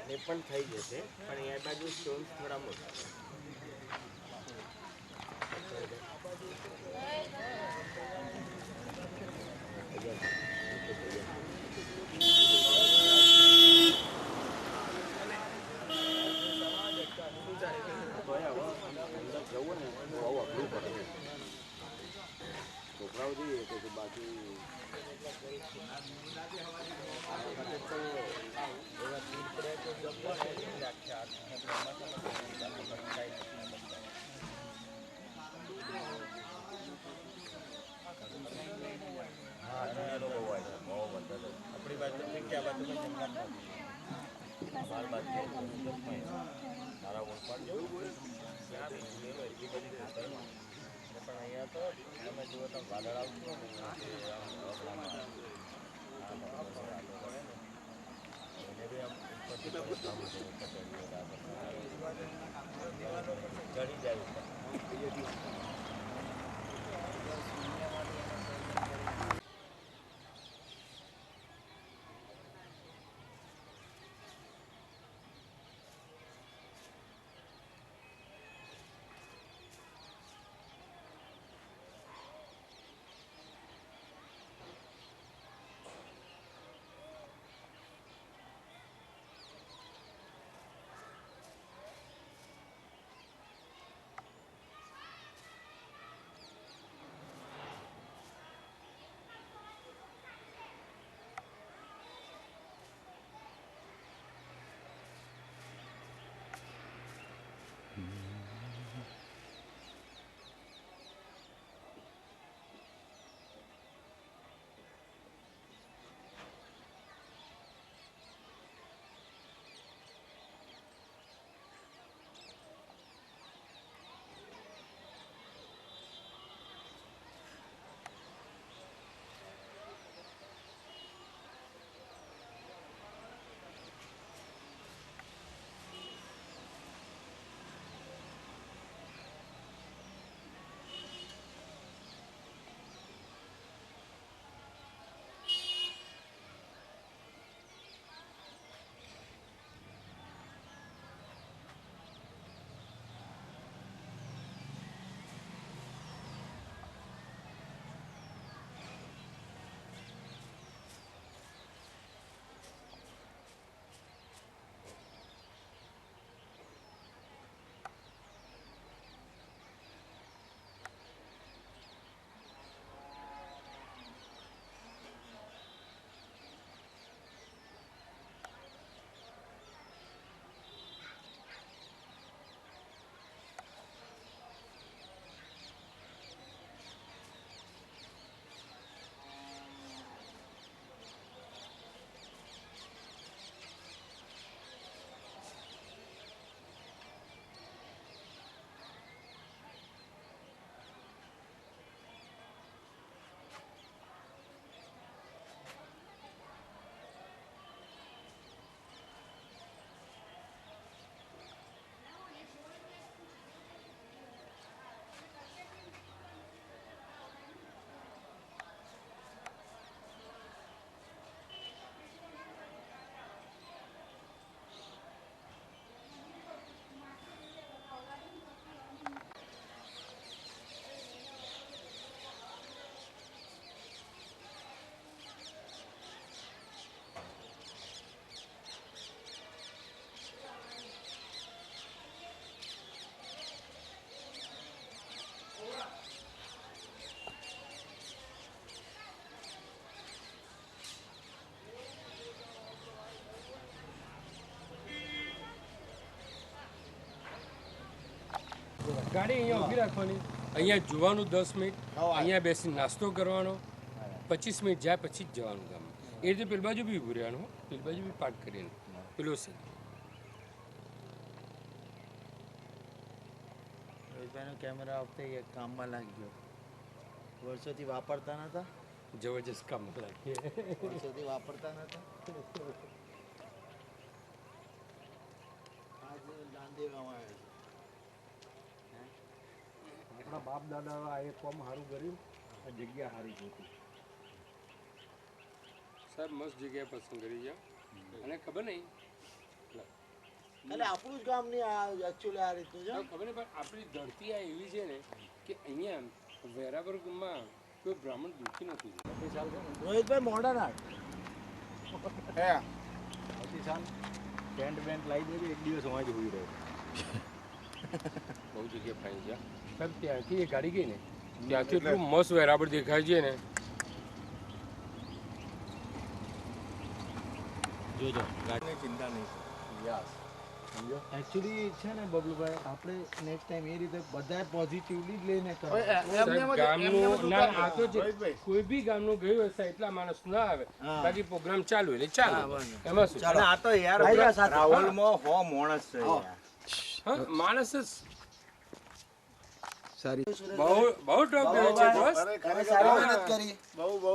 એ પણ થઈ જશે પણ એ બાજુ સ્ટોન્સ થોડા મોટા જવું ને બહુ અઘરું પડે છોકરાઓ જોઈએ તો બાકી આપણી બાજુ ક્યાં બાજુ અમારી બાજુ તારા ઓળખાણ જવું એટલી બધી પણ અહીંયા તો તમે જુઓ તો વાદળ આવતું એને બી આમ ચડી જાય ગાડી અહીંયા ઊભી રાખવાની, અહીંયા જોવાનું 10 મિનિટ, અહીંયા બેસી નાસ્તો કરવાનો, 25 મિનિટ જાય પછી જ જવાનું ગામ. એ રીતે પેલી બાજુ બી ઊભું રહેવાનું, પેલી બાજુ બી પાર્ક કરીને પેલો છે. રોહિતભાઈનો કેમેરા વખતે એક કામમાં લાગી ગયો, વર્ષોથી વાપરતા નહોતા, જબરજસ્ત કામ લાગે, વર્ષોથી વાપરતા નહોતા. દેવામાં આવે આપણા બાપ દાદા આ એક કોમ સારું કર્યું, આ જગ્યા સારી જોતી. સાહેબ મસ્ત જગ્યા પસંદ કરી છે અને ખબર નહીં એટલે આપણું જ ગામ નહીં આ એકચ્યુઅલી આ રીતનું છે. ખબર નહીં પણ આપણી ધરતી આ એવી છે ને કે અહીંયા વેરાવળમાં કોઈ બ્રાહ્મણ દુઃખી નથી. રોહિતભાઈ મોડર્ન આર્ટ આવતી સાલ ટેન્ટ બેન્ટ લાવી દેજો, એક દિવસ હું જ હોઈ રહ્યો. બહુ જગ્યા ફાઈન છે સાહેબ. ત્યાંથી એ ગાડી ગઈ ને ત્યાંથી એટલું મસ્ત વેરાવળ દેખાય છે ને. જોજો ગાડીની ચિંતા નહીં. યસ સમજો. એકચ્યુઅલી છે ને બબલુભાઈ, આપણે નેક્સ્ટ ટાઈમ એ રીતે બધા પોઝિટિવલી જ લઈને કરો. સાહેબ, ગામનું ના આ તો છે, કોઈ બી ગામનું ગયું હશે એટલા માણસ ના આવે, બાકી પ્રોગ્રામ ચાલુ એટલે ચાલુ. એમાં શું અને આ તો યાર રાવલમાં 100 માણસ છે યાર. હા, માણસ જ સારી બહુ બહુ ટોપ કર્યો છે બોસ. તમે સારી મહેનત કરી.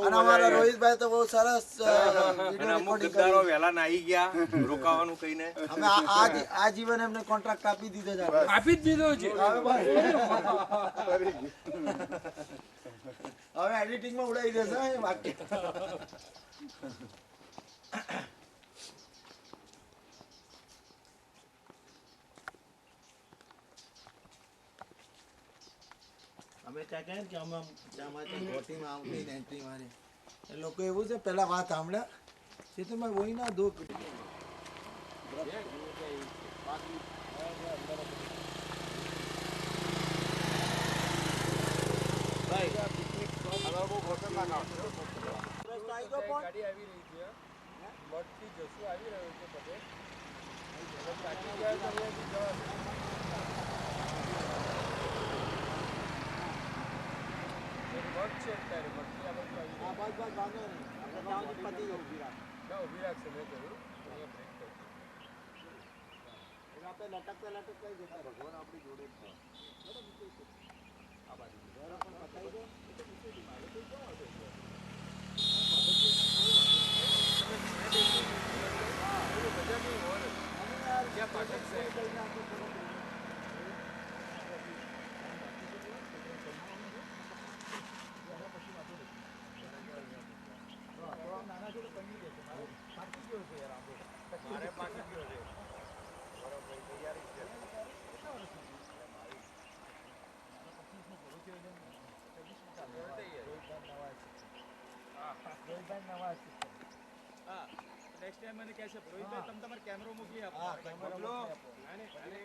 અને અમારા રોહિતભાઈ તો બહુ સરસ વિડિયો રેકોર્ડિંગ કરી. વહેલા નાઈ ગયા રોકાવાનું કહીને. અમે આ જીવન એમને કોન્ટ્રાક્ટ આપી દીધો છે. આપી જ દીધો છે. હવે એડિટિંગમાં ઉડાવી દેશે એ વાક્ય. અમે ત્યાં કહે કે અમે ત્યાં ગોટીમાં આવતી ને એન્ટ્રી મારી એ લોકો એવું છે પેલા વાત સાંભળ્યા તે તો મેં વહી ના દો ગાડી આવી રહી છે, મઠથી જસુ આવી રહ્યો છે બધે. પાકી જાય તો અહીંયાથી જવાશે. મઠ છે અત્યારે, મઠથી આ બાજુ આવી રહ્યું. ના, ઊભી રાખશે મેં કહ્યું અહીંયા બ્રેક કરજો. આપણે લટકતા લટકતા જતા ભગવાન આપણી જોડે જ છે. આ બાજુ પણ પતાવી દો.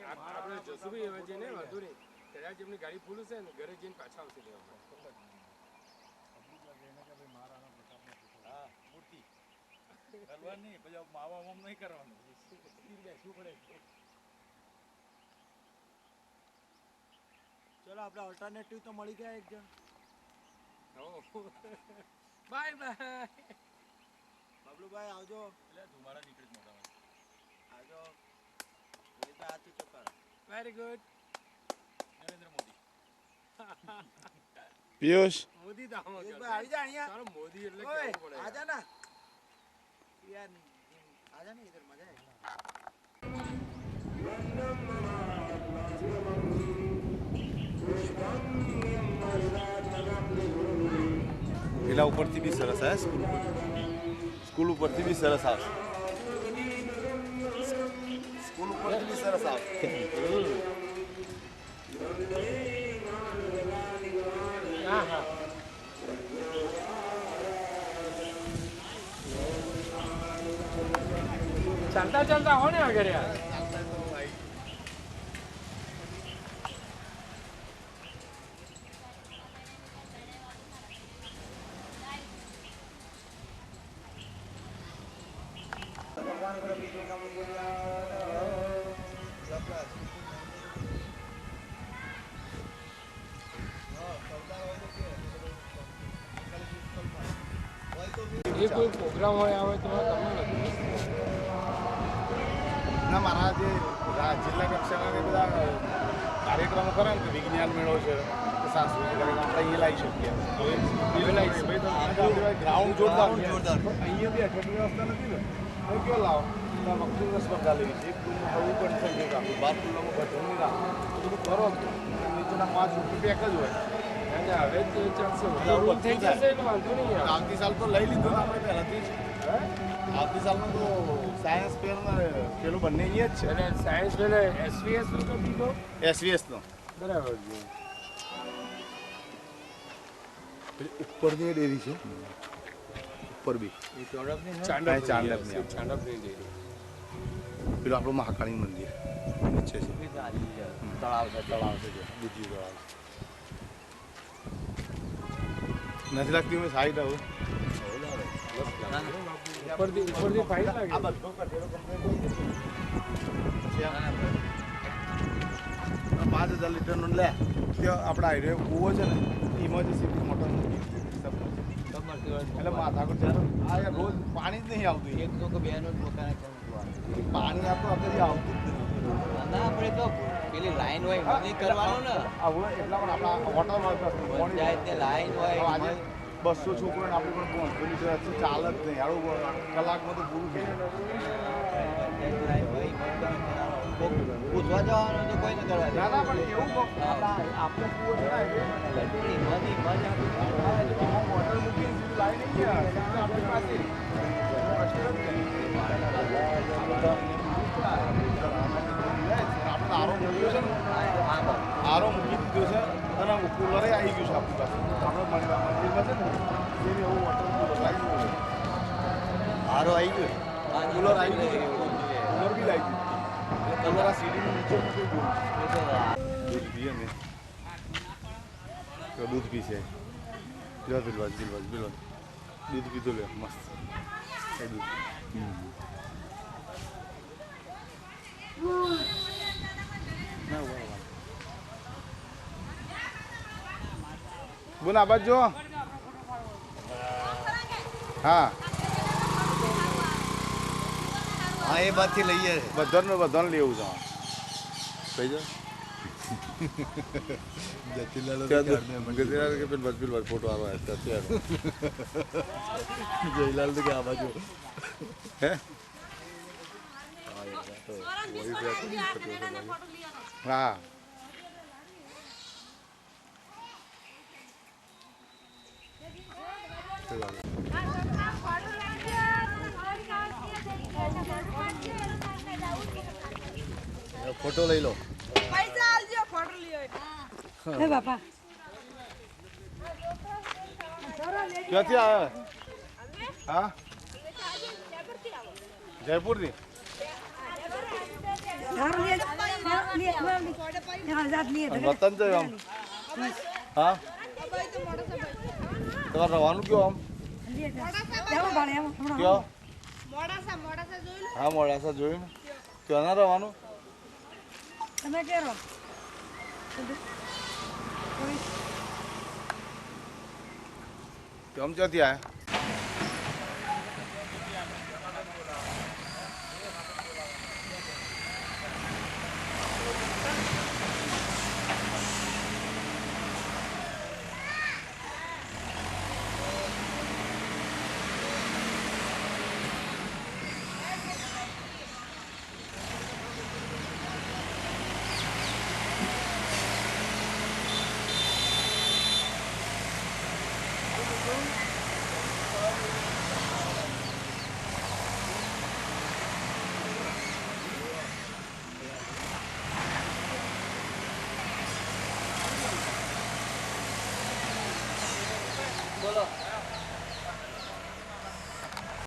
આપણે જશું બી હવે જઈને વાંધો નહીં. કદાચ એમની ગાડી ફૂલ હશે ને ઘરે જઈને પાછા આવશે લેવા. ચલો આપણે ઓલ્ટરનેટિવ તો મળી ગયા એક જણ. Bye bye. બબલુભાઈ આવજો. આવજો. રોહિતભાઈ હાથી ચોકાર. Very good. પિયુષ મોદી તો આમાં રોહિતભાઈ આવી જા અહીંયા. સારો મોદી એટલે ઓય, કેવું પડે. આજા ના યાર, આજા ને ઇધર મજા આएगा. પેલા ઉપરથી બી સરસ આવે સ્કૂલ ઉપરથી બી સરસ આવશે. સ્કૂલ ઉપરથી બી સરસ આવશે. હા હા. ચાલતા ચાલતા હો ને આગળ યાર. એ કોઈ પ્રોગ્રામ હોય આવે તો તમને નથી. ના મારા જે જિલ્લા કક્ષાના જે બધા કાર્યક્રમો કરે ને કે વિજ્ઞાન મેળો છે કે સાંસ્કૃતિક કાર્યક્રમ આપણે અહીંયા લાવી શકીએ. ગ્રાઉન્ડ જોરદાર. અહીંયા બી આટલી વ્યવસ્થા નથી ને હવે કેવો લાવો મકસૂદ સ્પર્ધા લેવી છે. એક ફૂલમાં હળવું કન્સન્ટ્રેટ રાખવું, 12 ફૂલોમાં ભજન નહીં રાખવું. તો બધું કરો નીચેના 5 રૂપિયા પેક જ હોય. અને હવે તો ચાલશે રૂલ થઈ જશે એટલે વાંધો નહીં આવે. આવતી સાલ તો લઈ લીધું ને આપણે પહેલાંથી જ. આવતી સાલમાં તો સાયન્સ પેલું બંને અહીંયા જ છે. અને સાયન્સ પેલા એસવીએસ નો તો દીધો SVSનો બરાબર છે. ઉપરની ડેરી છે, ઉપર બી ચાંદપની ડેરી. પેલું આપણું મહાકાળી મંદિર નીચે છે. તળાવ છે બીજું તળાવ નથી લાગતી મેં સાઈડ આવું ઉપરથી ફાઇન લાગે. આ બધો કચેરો કમ્પ્લેટ પછી 5000 લીટરનો લે ત્યાં આપણા હાઈવે કૂવો છે ને ઇમરજન્સી મોટર એટલે માથાકૂટ છે. આ યાર રોજ પાણી જ નહીં આવતું. એક તો કે બેનો પોતાના પાણી આ તો અત્યારે આવતું જ નહીં. ના આપણે તો પેલી લાઈન હોય મની કરવાનું ને આવું એટલા પણ આપણા હોટલમાં પંચાયતની લાઈન હોય આજે 200 છોકરોને આપણે પણ 500 લીટર હતું ચાલે જ નહીં. આવું કલાકમાં તો પૂરું થઈ જાય. પંચાયતની લાઈન હોય પૂછવા જવાનું તો કોઈ ન કરવા દે. ના ના પણ એવું આપણે કૂવો છે ને મની મોટર મૂકી લાઈન નહીં ગયા આપણી પાસે આપણે આરો મૂક્યો છે ને આરો મૂકી દીધો છે અને કુલરે આવી ગયું છે આપણી પાસે. આપણે મંદિરમાં છે ને એવી એવું વોટર લાવી દીધું છે. આરો આવી ગયો, કુલર આવી ગયું, કુલર બી લાવી દીધું. કુલર આ સીડીની નીચે મૂકી ગયું. દૂધ પીએ ને તો દૂધ પીશે. લો બિલવાજ દૂધ પીધું લે મસ્ત એ દૂધ. બોલ આ બાજુ જો. હા હા એ બાદથી લઈએ બધાને લેવું છે. કઈ જાઓ જતીલાલ કે પેલ બજબીલ ફોટો આવે જયલાલ તો કે આ બાજુ હે હા ફોટો લઈ લો. પૈસા આલજો ફોટો લ્યો. હે બાપા ક્યાંથી આવ્યા? હા જયપુરથી. વતન છે આમ. હા તમારે રવાનું કયો આમ કયો? હા મોડાસા જોયું ને. ક્યાં ના રવાનું? તમે કેરો કેમ ક્યાંથી આવ્યા? બોલો